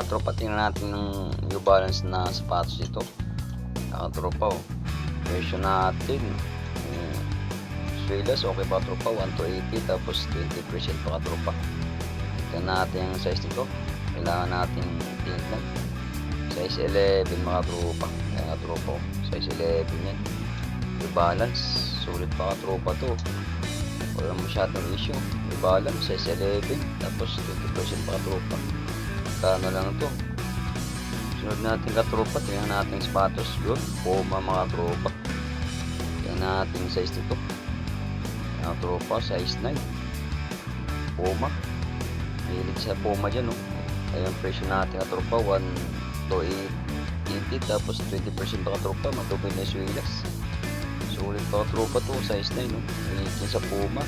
Tropa, tingnan natin yung New Balance na sapatos dito. Tropa, presyo natin yung Suelas, okay pa tropa, 1 to 80 tapos 20% pa tropa. Tingnan natin yung size nito, kailangan natin tingnan. Size 11 mga tropa, kaya tropa, size 11 yan. New Balance, sulit pa tropa to, wala masyadong issue. New Balance, size 11 tapos 20% pa tropa. Kano lang to. Sunod natin katropa, tingnan natin sapatos. Yun, Puma mga tropa. Tingnan natin size nito. Mga tropa, size 9. Puma. Hilig sa Puma dyan, no. Ayan, presyo natin katropa, 1 to 80 tapos 20% pa katropa. Matubay na suwilas. Sulit pa katropa to, size 9, no. Hilig sa Puma.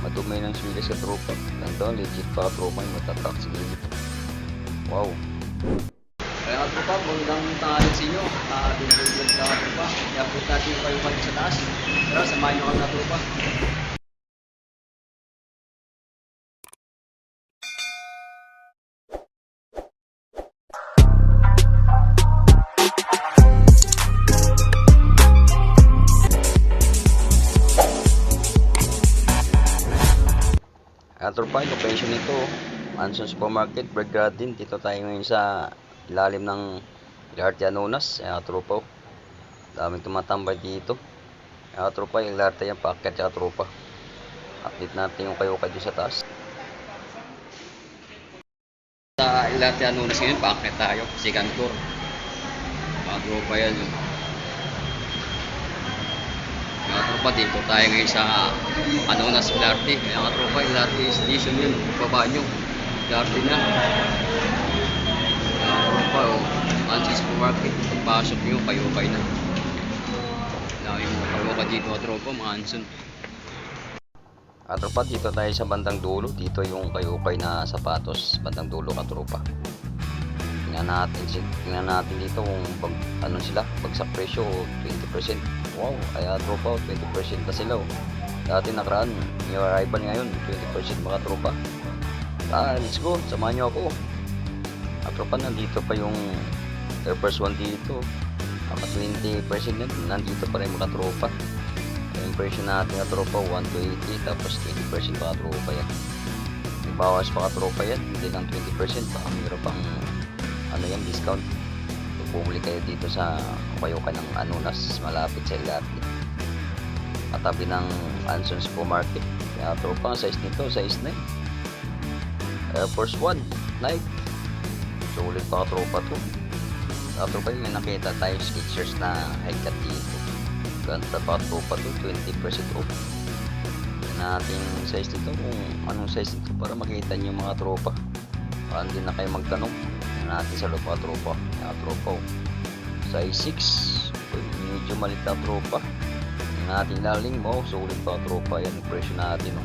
Madumay ng suwilas katropa. Ganito, legit pa katropa yung matatak. Sige. Wow. Kaya tropa, magandang tanghali sa inyo. Dinulog na tropa. I-upload natin yung kayo pa sa taas. Pero samahan nyo kami na tropa. Tropa, yung location nito, Manson Supermarket, Bread Garden. Dito tayo ngayon sa ilalim ng LRT Anonas. Tropa, daming tumatambay dito. Tropa, yung LRT yan, paakyat yan tropa. Update natin yung kayo dito sa taas. Sa LRT Anonas ngayon, paakyat tayo, second floor. Tropa yan yun. Tropa, dito tayo ngayon sa Anonas LRT. Kaya tropa, LRT station yun, baba nyo LRT na. Tropa, Manson Supermarket, pagpasok nyo, kayo-kay na. Dami mo kayo-kay dito tropa, Manson. Tropa, dito tayo sa bandang dulo. Dito yung kayo-kay na sapatos, bandang dulo tropa. Tingnan natin dito kung ano sila, bagsak presyo 20%. Wow, kaya tropa, 20% pa sila. Dati nakaraan, new arrival ngayon 20% mga tropa. Let's go, samahan nyo ako. Tropa, nandito pa yung Air Force 1 dito. 20% yan, nandito pa rin mga tropa. Yung presyo natin mga tropa, 1 to 80 tapos 20% pa tropa yan. May bawas pa tropa yan, hindi lang 20%. Baka mayroon pang ano yan, discount. Bumili kayo dito sa Kayoka ng Anonas, malapit sa LRT, katabi ng Manson Supermarket. Kaya tropa, size nito, size 9. Air Force 1 Nike, sulit pa tropa to. Tropa, yung nakita tayo Skechers na high cut dito, ganda pa tropa to, 20% off. Natin size nito, kung anong size nito para makita nyo mga tropa, para hindi na kayo magtanong. Natin sa loob mga tropa. Tropa, size 6, medyo malit na tropa. Natin laling mo, sulit pa tropa. Yan yung presyo natin,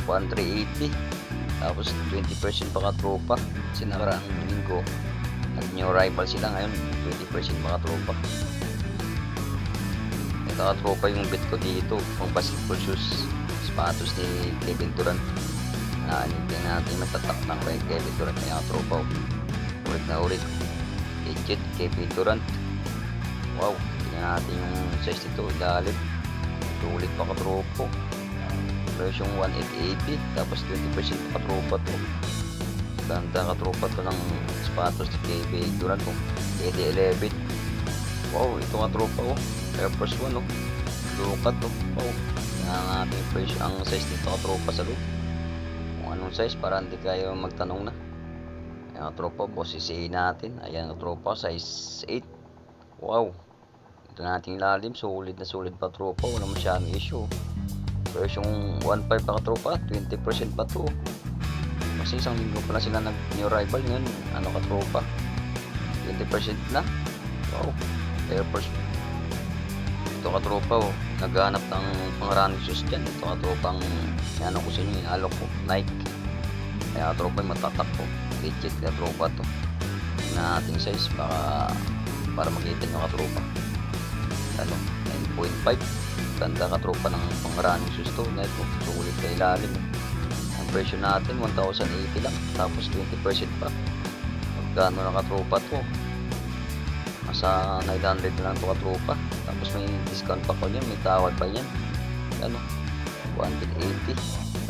1,380 tapos 20% pa tropa. Sinakaraang linggo nag new arrival sila, ngayon 20% pa tropa. Ito tropa, yung bet ko dito pang basketball shoes, sapatos ni Kevin Durant. Tingnan natin matatak ng kay Kevin Durant. Tropa, ulit na ulit, legit Kevin Durant. Wow, tingnan natin yung size nito, ilalim, ulit pa katropo. Presyong 1,880 tapos 20% pa katropa to. Ganda katropa to ng sapatos ni Kevin Durant, KD11. Wow, ito katropa, Air Force 1, lukat to. Wow, tingnan natin yung presyo, ang size nito katropa sa loob, kung anong size para hindi kayo magtanong na. Ayan tropa, bosisiin natin. Ayan tropa, size 8. Wow, ito nating lalim, sulit na sulit pa tropa, wala masyadong issue. Pero yung 1.5 pa tropa, 20% pa to. Kasi isang linggo pala sila nag new arrival ngayon, ano ka tropa, 20% na. Wow, Air Force. Ito ka tropa, naghahanap ng pang running shoes dyan. Ito ka tropa, ang ano ko sa inyo, inalok ko, Nike. Kaya tropa, matatak po, legit na tropa to. Na ating size para makita nyo ka tropa, ano, 9.5. Ganda ka tropa ng pang running shoes to. Sulit ka ilalim. Ang Ang presyo natin 1,080 lang. Tapos 20% pa. Magkano na katropa to? Nasa 900 na lang to katropa. Tapos may discount pa ko yan. May tawad pa yan. Ano? 180.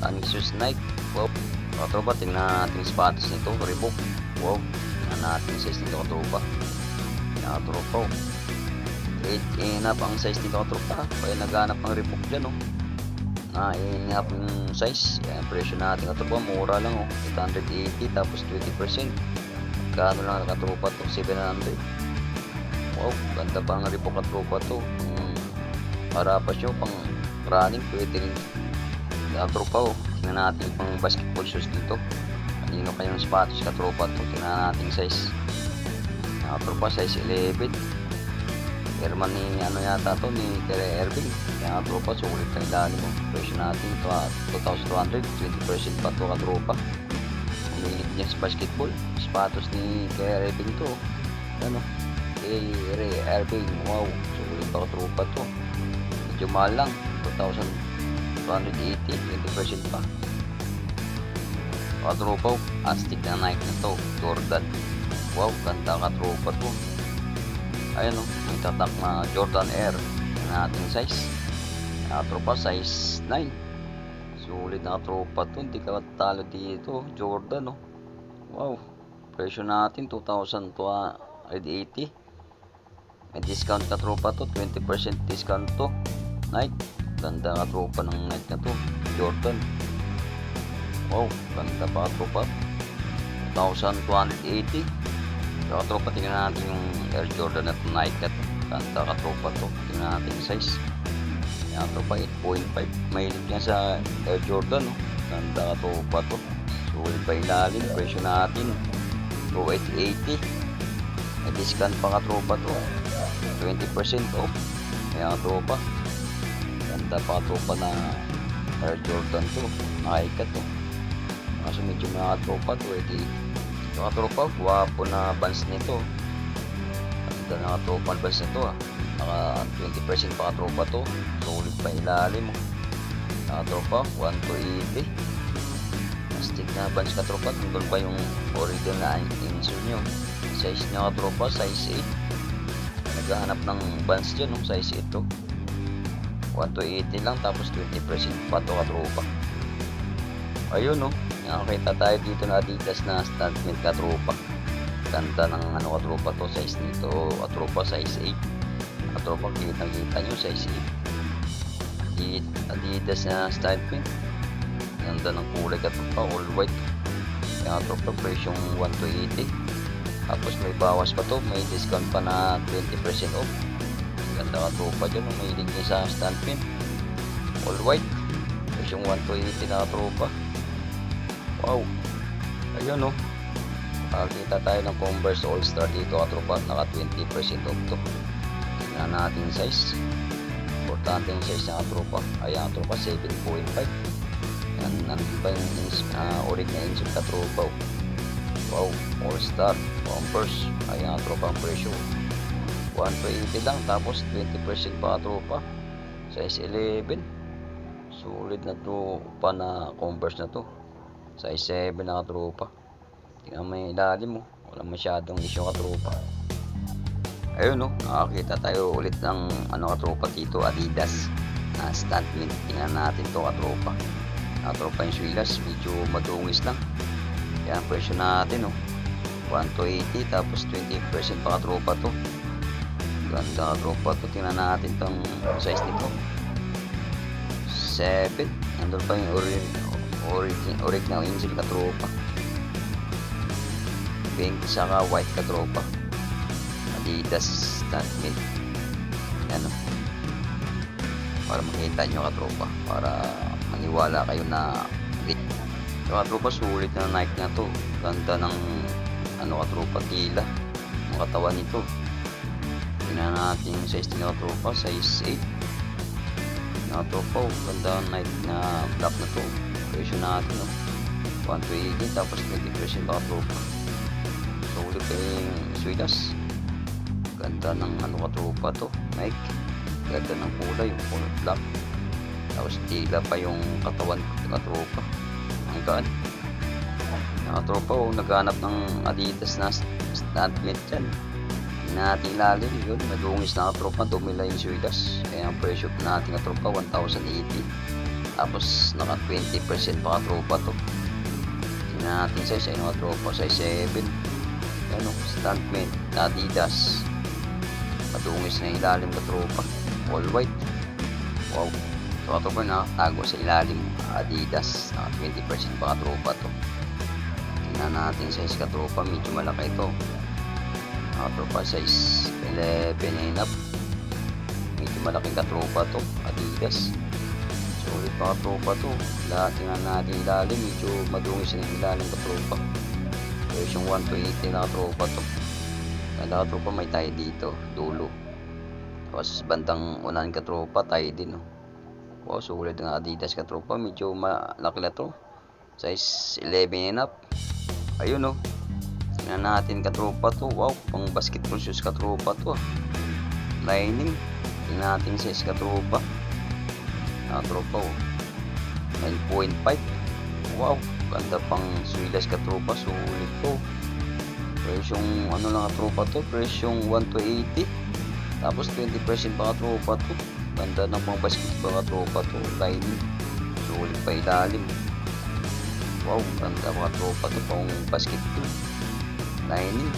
Anxious Night. Wow. Katropa, tingnan natin yung sapatos nito. Reebok. Wow. Tingnan natin yung size nito katropa. Katropa. 8 and up ang size nito katropa. Kaya naghanap ng Reebok dyan, oh. Inap yung size. Yan, presyo natin katropa. Mura lang, oh. 880 tapos 20%. Magkano lang katropa to? 700. Wow, ganda pa ang Reebok katropa to. Para pa siya pang running, pwede rin katropa, oh. Tingnan natin pang basketball shoes dito. Kanino kayong sapatos katropa to? Tingnan natin size. Katropa, size 11. Herman ni ano yata to, ni Kyrie Irving. Kaya katropa, sulit na ilalim mo. Presyo natin ito 2,200. 20% pa to katropa. Umilit niya sa basketball. Sapatos ni Kyrie Irving to. Ano? Kyrie Irving. Wow, sulit pa katropa to. Medyo mahal lang. 2,280. 20% pa. Katropa, astig na Nike na to. Jordan. Wow, ganda katropa to. Ayan, oh, may tatak na Jordan Air. Yan natin size. Katropa, size 9. Sulit na katropa to. Hindi ka talo dito. Jordan, oh. Wow. Presyo natin 2,280. May discount katropa to. 20% discount to. Nike. Ganda katropa ng Nike na to. Jordan. Wow. Ganda pa katropa. 2,280. So, katropa, tingnan natin yung Air Jordan at Nike at ganda katropa to. Tingnan natin yung size. Yan katropa, 8.5. Mahilig niya sa Air Jordan, oh. Ganda katropa to. Sulit pa ilalim. Presyo natin 2,880. May discount pa katropa to. 20% off. Yan katropa. Ganda pa katropa na Air Jordan to. Nike to. Kaso medyo mga katropa to. Yung katropa, guwapo na bands nito. Ganda na katropa ang bands nito, ah. Naka 20% pa katropa to. Sulit pa ilalim, oh. Katropa, 1,280. Plastic na bands katropa. Doon pa yung original na insole nyo. Size nyo katropa, size 8. Naghahanap ng bands dyan, oh. Size 8 to. 1,280 lang. Tapos 20% pa to katropa. Ayun, oh. Nakakita tayo dito na Adidas na statement katropa. Ganda ng ano katropa to, size nito katropa, size 8. Katropa, kita nyo size 8. Adidas na statement. Ganda ng kulay katropa, all white. Kaya katropa, presyong 1,280. Tapos may bawas pa to, may discount pa na 20% off. Ganda katropa dyan, may link sa statement. All white. Presyong 1,280 na katropa. Wow. Ayun, oh. Kita tayo ng Converse All-Star dito katropa. Naka 20% off to. Tingnan natin yung size. Importante yung size na katropa. Ayan katropa, 7.5. Yan, nandun pa yung orig na insole katropa. Wow. All-Star Converse. Ayan katropa ang presyo. 1,280 lang. Tapos 20% pa katropa. Size 11. Sulit na to pa na Converse na to. Size 7 na katropa. Tingnan mo yung ilalim mo. Walang masyadong issue katropa. Ayun, no. Nakakita tayo ulit ng ano katropa dito. Adidas. Statement. Tingnan natin to katropa. Katropa yung swilas. Medyo madungis lang. Kaya ang presyo natin, no. 1,280. Tapos 20% pa katropa to. Ganda katropa to. Tingnan natin tong size nito. 7. Nandun pa yung original insole katropa. Pink saka white katropa. Adidas statement. Yan, o. Para makita nyo katropa. Para maniwala kayo na lit. So katropa, sulit na Nike na to. Ganda ng ano katropa, tila. Ang katawan nito. Tingnan natin yung size nila katropa. Size 8. Katropa, ganda ng Nike na black na to. Presyo natin, no? 1,280 tapos 20% pa katropa. So ulit yung swidas. Ganda ng ano katropa to, Nike. Ganda ng kulay, yung color black. Tapos tila pa yung katawan katropa. Ang markaan. Mga tropa, naghanap ng Adidas na stuntmate dyan. Natin ilalim yun, nagungis na tropa, dumila yung swigas. Kaya ang presyo natin tropa 1,080. Tapos naka 20% pa tropa to. Tingnan natin size ay mga tropa, size 7. Ano, stuntmate, Adidas. Madungis na ilalim ka tropa, all white. Wow, so tropa na tago sa ilalim, Adidas, naka 20% pa tropa to. Tingnan natin size ka tropa, medyo malaki ito. Tropa size 11 and up, medyo malaking katropa to, Adidas. Sulit pa katropa to. Tingnan natin ilalim, medyo madungis na ilalim katropa. Version 120 na katropa to. Ganda katropa, may tayo dito dulo, tapos bandang unahan katropa tayo din, no? Wow, sulit ng Adidas katropa, medyo malaki na to, size 11 and up. Ayun, no? Tingnan natin katropa to. Wow, pang basketball shoes katropa to, lining. Tingnan natin size katropa, katropa 9.5. wow, ganda pang swilas katropa, sulit to. Presyong ano lang katropa to, presyong 1,280. Tapos 20% pa katropa to. Ganda ng pang basketball katropa to, lining. Sulit pa ilalim. Wow, ganda pa katropa to pang basketball, lining.